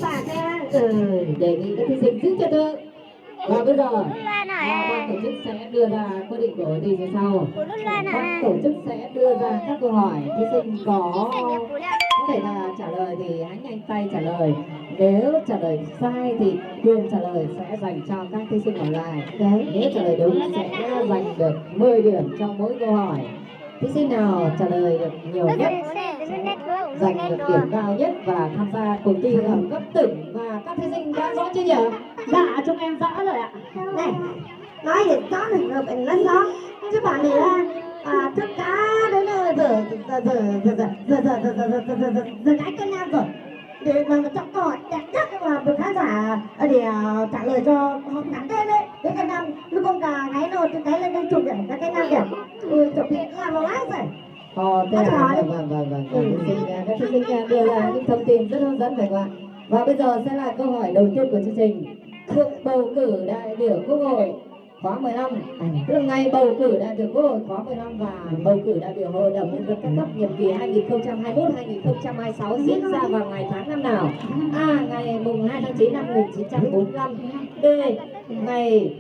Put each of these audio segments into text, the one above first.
Phạt nha. Đề nghị các thí sinh giữ trật tự. Và bây giờ ban tổ chức sẽ đưa ra quyết định của thi như sau. Ban tổ chức sẽ đưa ra các câu hỏi, thí sinh có thể là trả lời thì hãy nhanh tay trả lời. Nếu trả lời sai thì quyền trả lời sẽ dành cho các thí sinh còn lại. Nếu trả lời đúng sẽ giành được 10 điểm cho mỗi câu hỏi. Thí sinh nào trả lời được nhiều nhất giành được điểm cao nhất và tham gia cuộc thi ở cấp tỉnh. Và các thí sinh đã rõ chưa nhỉ? Dạ, chúng em rõ rồi ạ. Này, nói thì rõ thì hợp phải nói rõ. Chứ bảo thì là thức cá đến giờ cái cân nam rồi. Để mà trong câu hỏi đẹp nhất mà được khán giả để trả lời cho họ ngắn tên đấy. Đến cân nam, lúc con gà ngáy rồi cái lên chụp điểm cái nam điểm. Chụp thì làm vào lát rồi. Thế là vâng. Các thí sinh đưa ra những thông tin rất hấp dẫn phải không ạ? Và bây giờ sẽ là câu hỏi đầu tiên của chương trình. Cuộc bầu cử đại biểu Quốc hội khóa 15, tức là ngày bầu cử đại biểu Quốc hội khóa 15 và bầu cử đại biểu Hội đồng nhân dân các cấp nhiệm kỳ 2021-2026 diễn ra vào ngày tháng năm nào? A. Ngày mùng 2 tháng 9 năm 1945. B. Ngày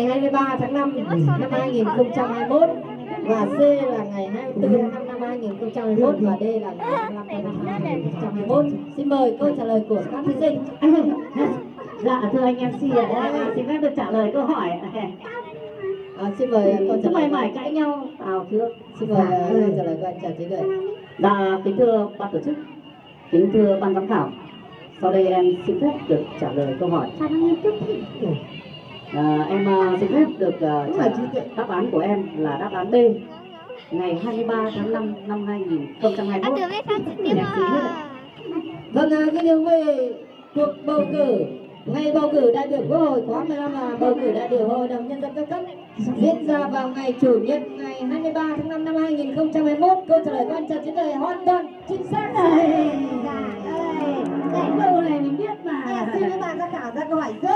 23 tháng 5 năm 2021. Và C là ngày 24 tháng 5 năm 2021 và D là ngày 25 tháng 5 năm 2021. Xin mời câu trả lời của các thí sinh. Dạ, thưa anh MC ạ, xin phép được trả lời câu hỏi. Xin mời câu trả Chúng lời. mày mải cãi nhau vào trước. Xin mời trả lời của anh Trần Trí Tuệ. Dạ, kính thưa ban tổ chức, kính thưa ban giám khảo, sau đây em xin phép được trả lời câu hỏi. Em xin phép được đáp án của em là đáp án B, ngày 23 tháng 5 năm 2021. Vâng, cái điều về cuộc bầu cử ngày bầu cử đại biểu Quốc hội khóa 15 và bầu cử đại biểu Hội đồng nhân dân các cấp diễn ra vào ngày Chủ nhật ngày 23 tháng 5 năm 2021. Câu trả lời của anh Trần Trí Tuệ hoàn toàn chính xác. Câu này mình biết mà. Xin các bạn giám khảo ra câu hỏi dễ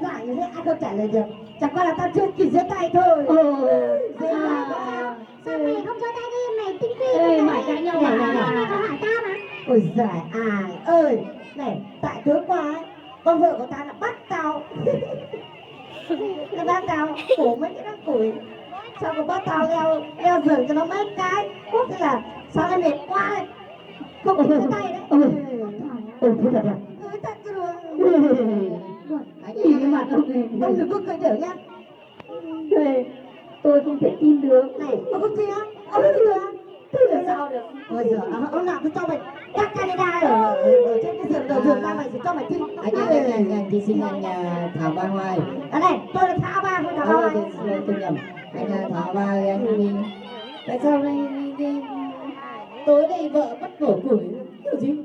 dàng như thế ai không trả lời được. Chẳng qua là ta chưa kịp giơ tay thôi. Sao mày không giơ tay đi, mày tinh vi. Ê, mày cãi nhau mà. Mày có hỏi tao mà. Ôi giời ơi. Này, tại tối qua ấy, con vợ của ta đã bắt tao. Nó bắt tao cổ mấy cái đám củi. Xong rồi bắt tao leo giường cho nó mấy cái. Thế là sao nó mệt quá ấy. Không kịp giơ tay đấy. Thế thật à? Thật rồi. Nhìn cái mặt ông này. Ông đừng có cười đểu nhá. Thế tôi không thể tin được. Này, ông không tin á? Ông không tin được. Thế là sao được? Ôi giời, ông nào cứ cho mày cắt Canada ở trên cái giường đầu giường ra mày sẽ cho mày tin. Anh thí sinh anh Thảo Ba Hoài. Này, tôi là Thảo Ba, không Thảo Ba Hoài. Tôi nhầm. Anh Thảo Ba anh đi. Tại sao đây đi tối đây vợ bắt cổ củi kiểu gì?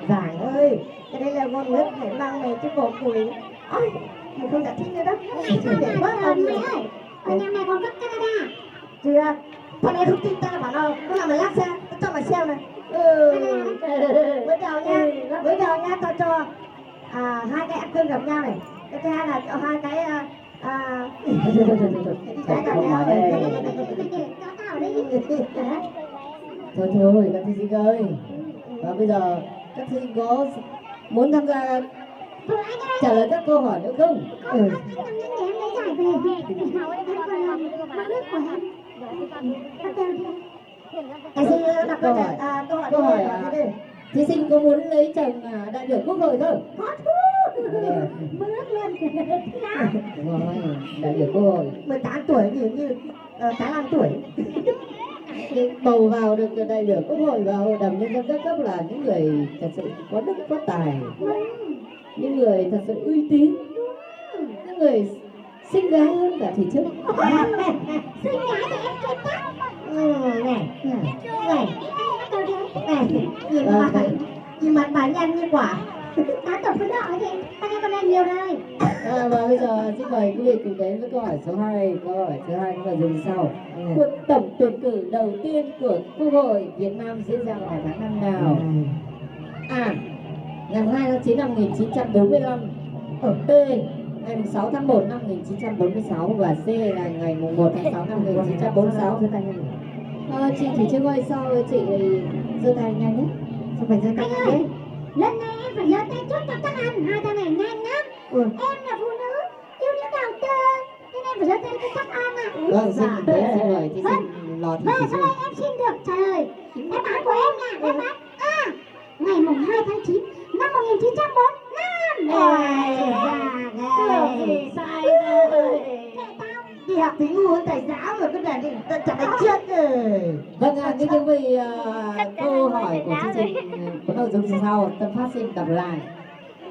Giải ơi, cái đây là con nước phải mang này cái cổ củi. Ôi, mày không giải thích nữa đó. Để bớt ông Mày ơi, ở nhà mày còn cấp Canada. Chưa, thằng này không tin ta bảo nào, cứ làm mày lát xe, tao cho mày xem này. Mới đầu nha, tao cho hai cái ăn cơm gặp nhau này. Cái thứ hai là cho hai cái Cho tao đi. Thôi các thí sinh ơi. Và bây giờ các thí sinh có muốn tham gia trả lời các câu hỏi nữa không? Anh làm nhanh để em lấy giải về. Em còn mắc nước của em. cái gì đặt câu hỏi thí sinh có muốn lấy chồng đại biểu Quốc hội không? Có thu. Mưa nước luôn. Đúng rồi, đại biểu Quốc hội 18 tuổi như 85 tuổi. Bầu vào được đại biểu Quốc hội và Hội đồng nhân dân các cấp là những người thật sự có đức có tài, những người thật sự uy tín, những người xinh gái hơn cả thị chức. Xinh gái thì em tuyệt tác. Này, nhìn mặt bà nhanh như quả. Tá tổ phấn đỏ gì? Anh em còn đang nhiều đây. Và bây giờ xin mời quý vị cùng đến với câu hỏi số 2. Câu hỏi thứ hai có nội dung như sau. Cuộc tổng tuyển cử đầu tiên của Quốc hội Việt Nam diễn ra vào ngày tháng năm nào? A. Ngày 2 tháng 9 năm 1945. B. Ngày 6 tháng 1 năm 1946 và C là ngày 1 tháng 6 năm 1946. Chị Thủy Trương ơi, sao chị giơ tay nhanh đấy? Sao phải giơ tay nhanh đấy? Lần này em phải giơ tay trước cho các anh, hai thằng này nhanh lắm. Em là phụ nữ yêu những đầu tư nên em phải giơ tay cho các anh ạ. Vâng, xin mời thí sinh Lò Thị Và Thủy sau Trương. đây em xin được trả lời đáp án của em là đáp án A, ngày mùng 2 tháng 9 năm 1945. Tưởng gì sai rồi. Đi học thì ngu hơn thầy giáo rồi, cái này thì ta chẳng đánh chết rồi. Vâng, kính thưa quý vị, câu hỏi của chương trình có nội dung như sau. Tân Phát xin đọc lại.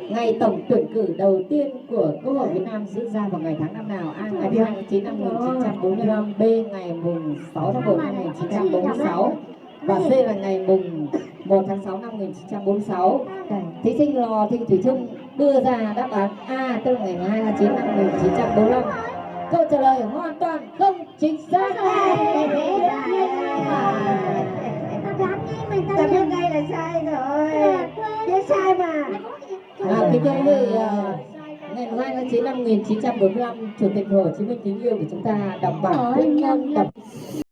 Ngày tổng tuyển cử đầu tiên của Quốc hội Việt Nam diễn ra vào ngày tháng năm nào? A. Ngày 2 tháng 9 năm 1945. B. Ngày mùng 6 tháng 1 năm 1946. Và C là ngày mùng 1 tháng 6 năm 1946. Thí sinh Lò Thị Thủy Trương đưa ra đáp án A, tức là ngày 2 tháng 9 năm 1945. Câu trả lời hoàn toàn không chính xác. Ta biết ngay là sai rồi. Biết sai mà. Kính thưa quý vị, ngày 2 tháng 9 năm 1945, Chủ tịch Hồ Chí Minh kính yêu của chúng ta đọc bản tuyên ngôn đọc